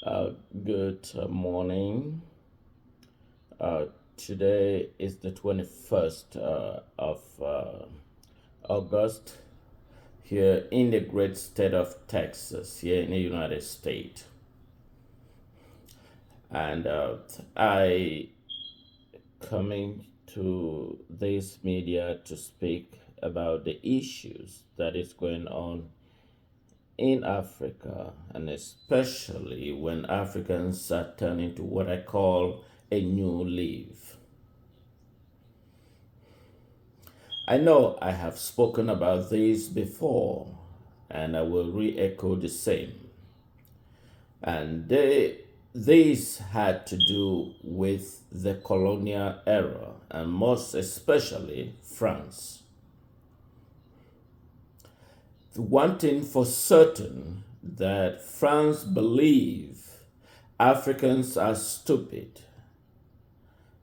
Good morning. Uh, Today is the 21st of August here in the great state of Texas, here in the United States. And I coming to this media to speak about the issues that is going on in Africa, and especially when Africans are turning to what I call a new leaf. I know I have spoken about this before, and I will re echo the same. And this had to do with the colonial era, and most especially France. One thing for certain that France believe Africans are stupid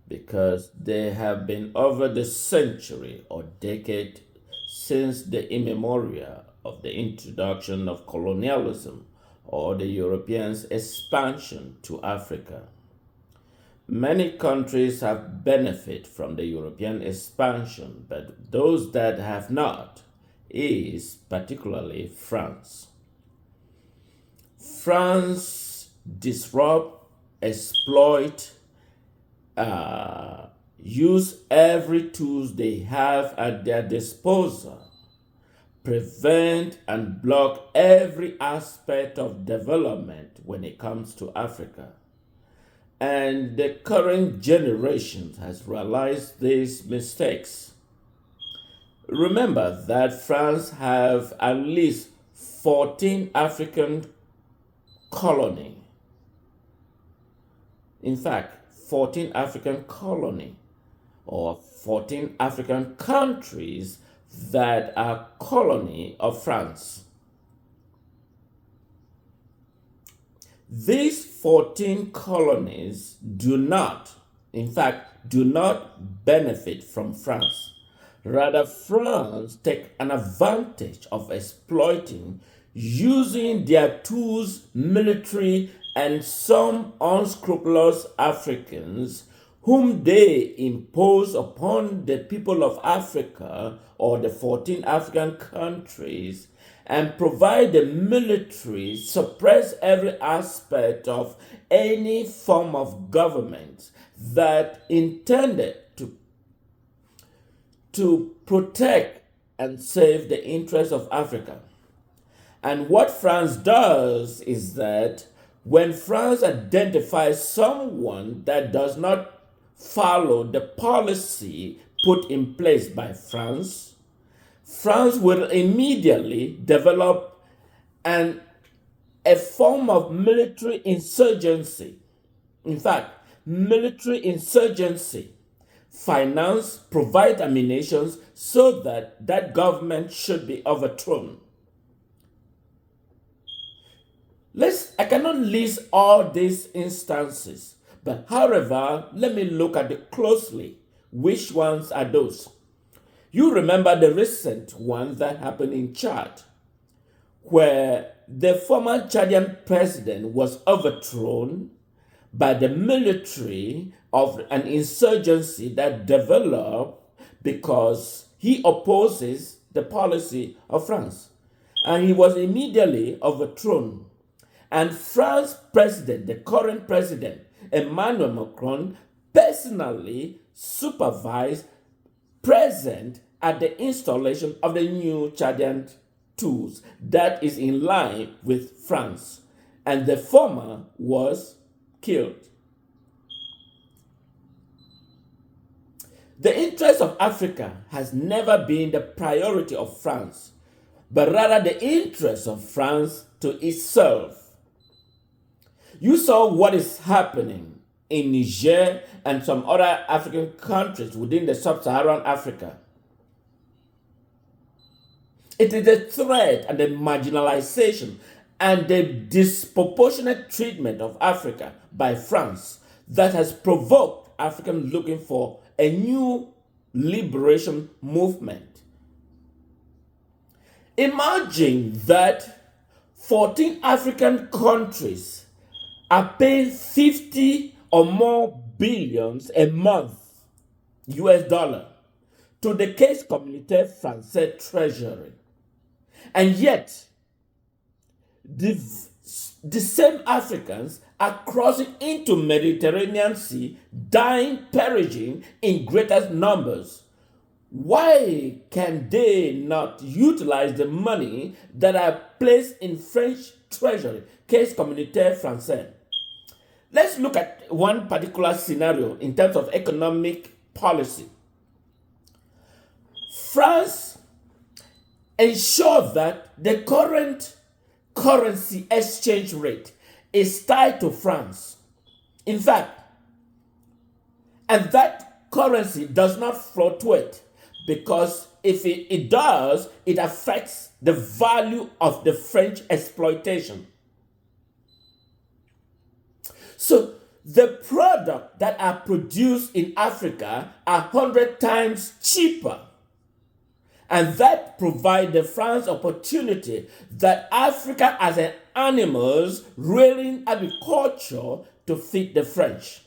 because they have been over the century or decade since the immemorial of the introduction of colonialism or the Europeans' expansion to Africa. Many countries have benefited from the European expansion, but those that have not is particularly France. France disrupt, exploit, use every tools they have at their disposal, prevent and block every aspect of development when it comes to Africa. And the current generation has realized these mistakes. Remember that France have at least 14 African colony. In fact, 14 African colony or 14 African countries that are colony of France. These 14 colonies do not, in fact, do not benefit from France. Rather, France take an advantage of exploiting using their tools, military, and some unscrupulous Africans whom they impose upon the people of Africa or the 14 African countries and provide the military, suppress every aspect of any form of government that intended to protect and save the interests of Africa. And what France does is that when France identifies someone that does not follow the policy put in place by France, France will immediately develop a form of military insurgency. In fact, military insurgency finance, provide ammunition so that that government should be overthrown. I cannot list all these instances, but however, let me look at it closely. Which ones are those? You remember the recent one that happened in Chad, where the former Chadian president was overthrown by the military of an insurgency that developed because he opposes the policy of France. And he was immediately overthrown. And France's president, the current president, Emmanuel Macron, personally supervised, present at the installation of the new Chadian tools that is in line with France. And the former was killed. The interest of Africa has never been the priority of France, but rather the interest of France to itself. You saw what is happening in Niger and some other African countries within the sub-Saharan Africa. It is the threat and the marginalization and the disproportionate treatment of Africa by France that has provoked Africans looking for a new liberation movement. Imagine that 14 African countries are paying 50 or more billions a month, US dollar, to the Caisse Communautaire Française Treasury. And yet, the same Africans are crossing into Mediterranean Sea, dying, perishing in greater numbers. Why can they not utilize the money that are placed in French treasury, Caisse Communautaire Française? Let's look at one particular scenario in terms of economic policy. France ensures that the current currency exchange rate is tied to France. In fact, and that currency does not fluctuate, because if it does, it affects the value of the French exploitation. So the products that are produced in Africa are 100 times cheaper. And that provides the France opportunity that Africa as an animals rearing agriculture to feed the French.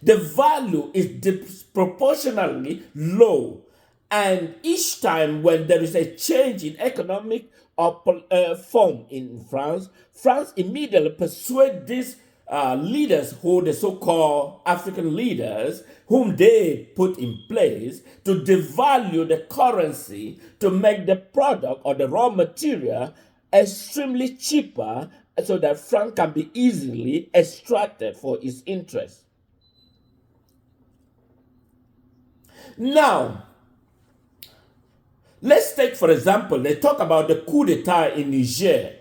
The value is disproportionately low, and each time when there is a change in economic form in France, France immediately persuades these leaders, who the so-called African leaders, whom they put in place to devalue the currency to make the product or the raw material extremely cheaper, so that France can be easily extracted for its interest. Now, let's take, for example, they talk about the coup d'etat in Niger.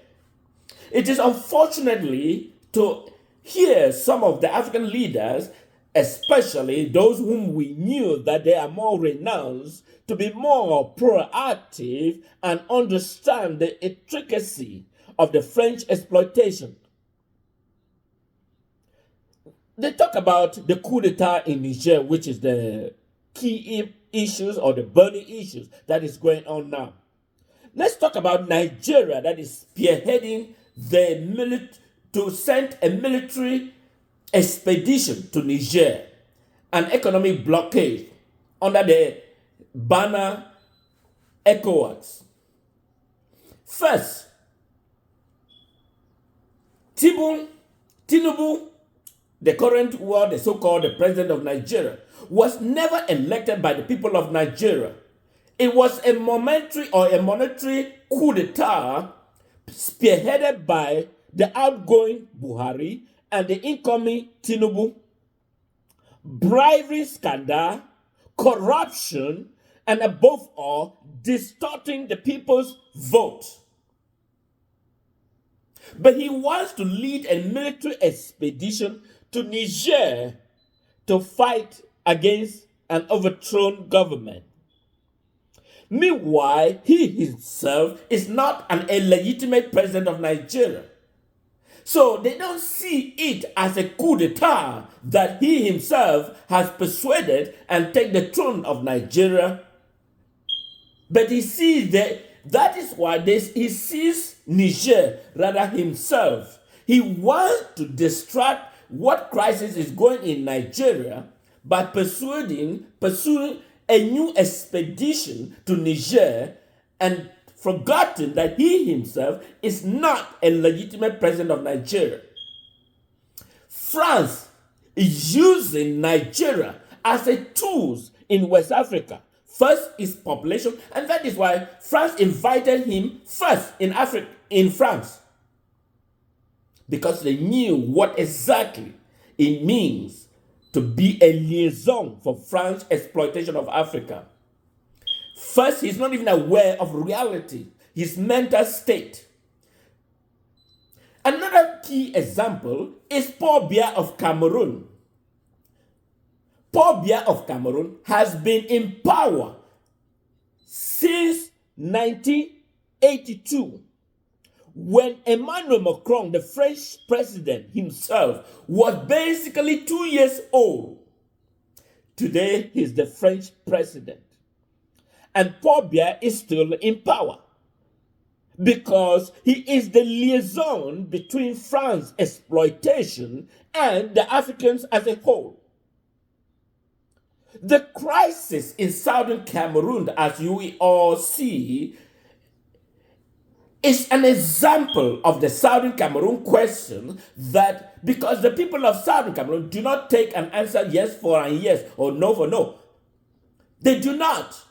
It is unfortunately to hear some of the African leaders, especially those whom we knew that they are more renounced, to be more proactive and understand the intricacy of the French exploitation. They talk about the coup d'etat in Niger, which is the key issues or the burning issues that is going on now. Let's talk about Nigeria, that is spearheading to send a military expedition to Niger, an economic blockade under the banner ECOWAS. First, Tinubu, the current world, the so-called the president of Nigeria, was never elected by the people of Nigeria. It was a momentary or a monetary coup d'etat spearheaded by the outgoing Buhari and the incoming Tinubu. Bribery scandal, corruption, and above all, distorting the people's vote. But he wants to lead a military expedition to Niger to fight against an overthrown government. Meanwhile, he himself is not an illegitimate president of Nigeria. So they don't see it as a coup d'etat that he himself has persuaded and take the throne of Nigeria. But he sees that is why he sees Niger rather himself. He wants to distract what crisis is going in Nigeria by pursuing a new expedition to Niger, and forgotten that he himself is not a legitimate president of Nigeria. France is using Nigeria as a tool in West Africa. First is population, and that is why France invited him first in France, because they knew what exactly it means to be a liaison for France's exploitation of Africa. First, he's not even aware of reality, his mental state. Another key example is Paul Biya of Cameroon. Paul Biya of Cameroon has been in power since 1982, when Emmanuel Macron, the French president himself, was basically 2 years old. Today, he's the French president. And Paul Biya is still in power. because he is the liaison between France's exploitation and the Africans as a whole. The crisis in southern Cameroon, as you all see, is an example of the southern Cameroon question, that because the people of southern Cameroon do not take an answer yes for and yes or no for no. They do not.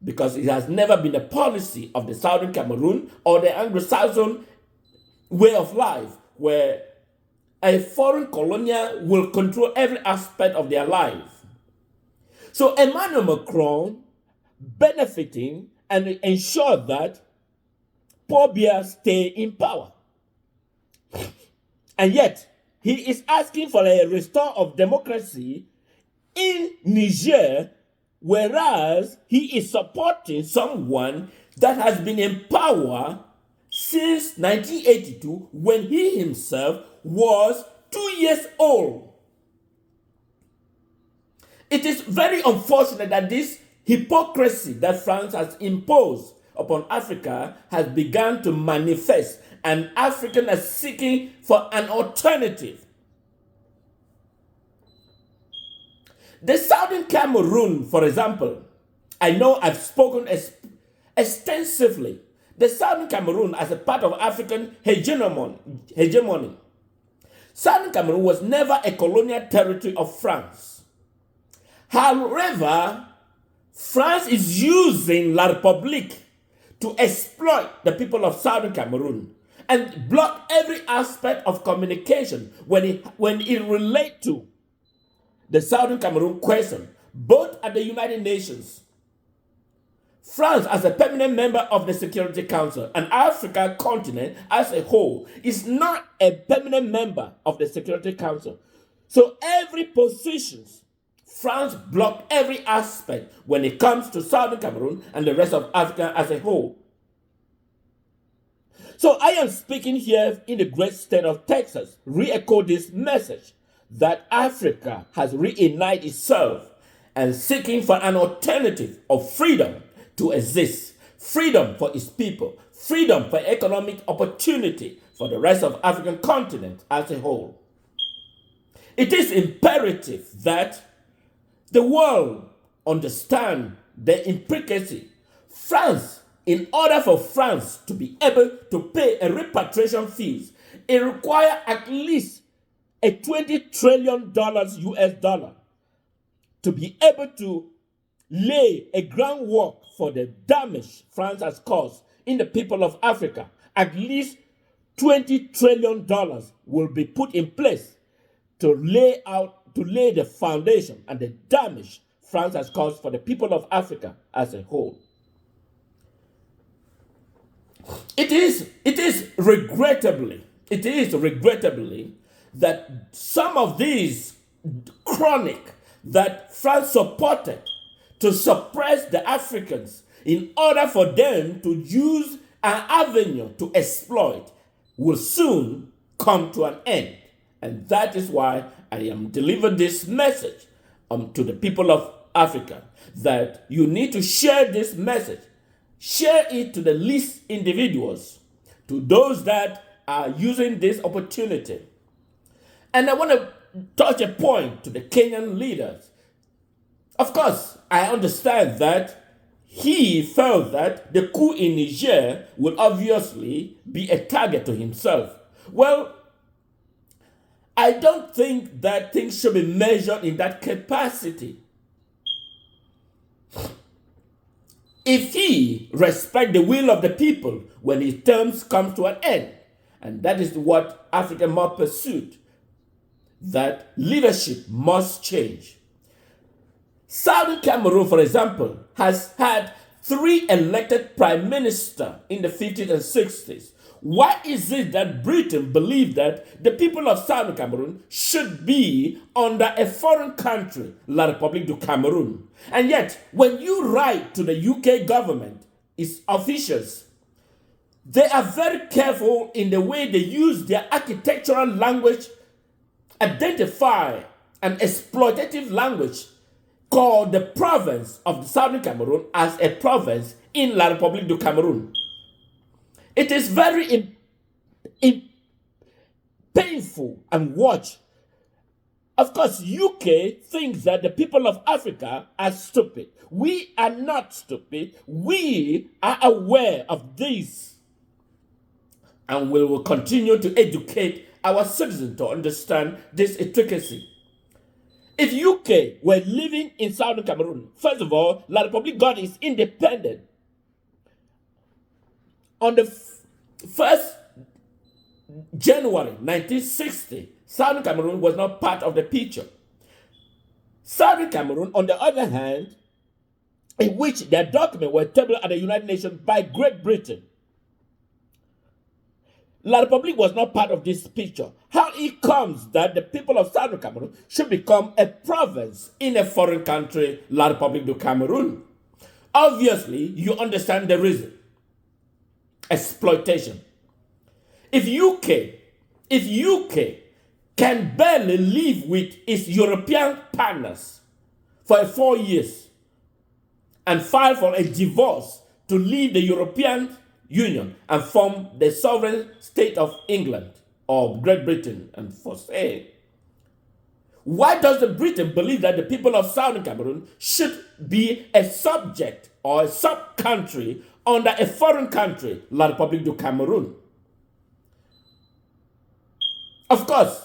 Because it has never been a policy of the southern Cameroon or the Anglo-Saxon way of life where a foreign colonial will control every aspect of their life. So Emmanuel Macron benefiting and ensure that Paul Biya stay in power. And yet, he is asking for a restore of democracy in Niger, whereas he is supporting someone that has been in power since 1982, when he himself was 2 years old. It is very unfortunate that this hypocrisy that France has imposed upon Africa has begun to manifest, and Africans are seeking for an alternative. The southern Cameroon, for example, I know I've spoken extensively. The southern Cameroon as a part of African hegemony. Southern Cameroon was never a colonial territory of France. However, France is using La République to exploit the people of southern Cameroon and block every aspect of communication when it relates to the southern Cameroon question, both at the United Nations. France, as a permanent member of the Security Council, and Africa continent as a whole, is not a permanent member of the Security Council. So every position, France blocked every aspect when it comes to southern Cameroon and the rest of Africa as a whole. So I am speaking here in the great state of Texas, re-echo this message that Africa has reunited itself and seeking for an alternative of freedom to exist, freedom for its people, freedom for economic opportunity for the rest of African continent as a whole. It is imperative that the world understand the implicacy. France, in order for France to be able to pay a repatriation fees, it requires at least a $20 trillion US dollar to be able to lay a groundwork for the damage France has caused in the people of Africa. At least $20 trillion will be put in place to lay the foundation and the damage France has caused for the people of Africa as a whole. It is regrettably that some of these chronic that France supported to suppress the Africans in order for them to use an avenue to exploit will soon come to an end. And that is why I am delivering this message to the people of Africa, that you need to share this message. Share it to the least individuals, to those that are using this opportunity. And I want to touch a point to the Kenyan leaders. Of course, I understand that he felt that the coup in Niger would obviously be a target to himself. Well, I don't think that things should be measured in that capacity. If he respects the will of the people when his terms come to an end, and that is what Africa must pursue, that leadership must change. Southern Cameroon, for example, has had 3 elected prime ministers in the 50s and 60s. Why is it that Britain believes that the people of Southern Cameroon should be under a foreign country, La République du Cameroun? And yet, when you write to the UK government, its officials, they are very careful in the way they use their architectural language, identify an exploitative language called the province of the Southern Cameroon as a province in La République du Cameroun. It is very painful and watch. Of course, UK thinks that the people of Africa are stupid. We are not stupid. We are aware of this. And we will continue to educate our citizens to understand this intricacy. If UK were living in Southern Cameroon, first of all, La République got its independence on the 1st January 1960. Southern Cameroon was not part of the picture. Southern Cameroon, on the other hand, in which their documents were tabled at the United Nations by Great Britain, La République was not part of this picture. How it comes that the people of Southern Cameroon should become a province in a foreign country, La République du Cameroon? Obviously, you understand the reason. Exploitation. If UK can barely live with its European partners for 4 years and file for a divorce to leave the European Union and form the sovereign state of England or Great Britain and for say, why does the Britain believe that the people of Southern Cameroon should be a subject or a sub-country under a foreign country, La République du Cameroon? Of course,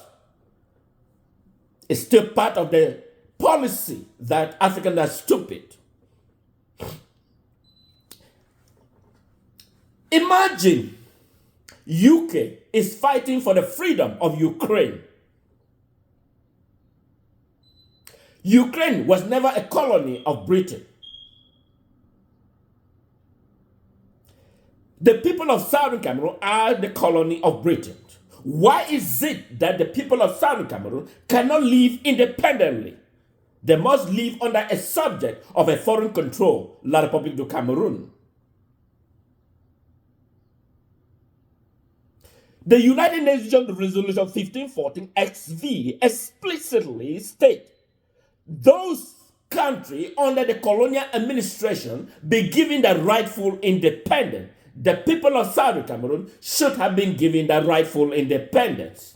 it's still part of the policy that Africans are stupid. Imagine UK is fighting for the freedom of Ukraine. Ukraine was never a colony of Britain. The people of Southern Cameroon are the colony of Britain. Why is it that the people of Southern Cameroon cannot live independently? They must live under a subject of a foreign control, La République du Cameroon. The United Nations Resolution 1514 XV explicitly states those countries under the colonial administration be given the rightful independence. The people of Southern Cameroon should have been given the rightful independence.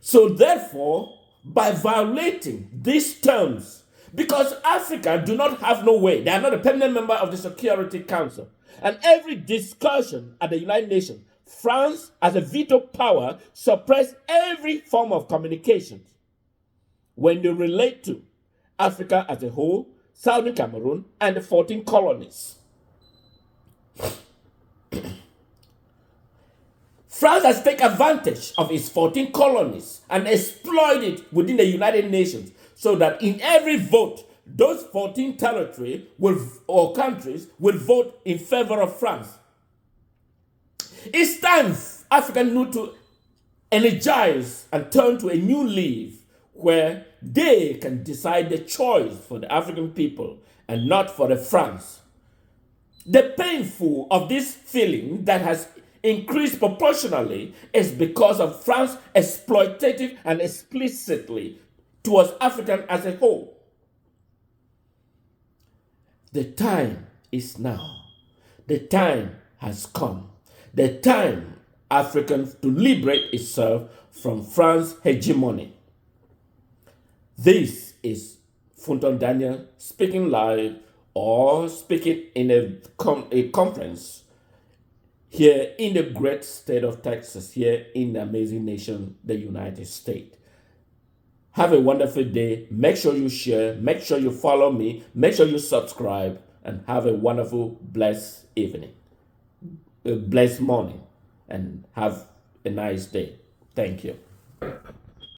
So therefore, by violating these terms, because Africa do not have no way, they are not a permanent member of the Security Council, and every discussion at the United Nations, France as a veto power suppress every form of communication when they relate to Africa as a whole, Southern Cameroon, and the 14 colonies. France has taken advantage of its 14 colonies and exploited it within the United Nations so that in every vote, those 14 territories or countries will vote in favor of France. It's time Africa need to energize and turn to a new leaf where they can decide the choice for the African people and not for the France. The painful of this feeling that has increased proportionally is because of France's exploitative and explicitly towards African as a whole. The time is now. The time has come. The time Africans to liberate itself from France's hegemony. This is Funton Daniel speaking live or speaking in a conference here in the great state of Texas, here in the amazing nation, the United States. Have a wonderful day. Make sure you share. Make sure you follow me. Make sure you subscribe. And have a wonderful, blessed evening. A blessed morning. And have a nice day. Thank you.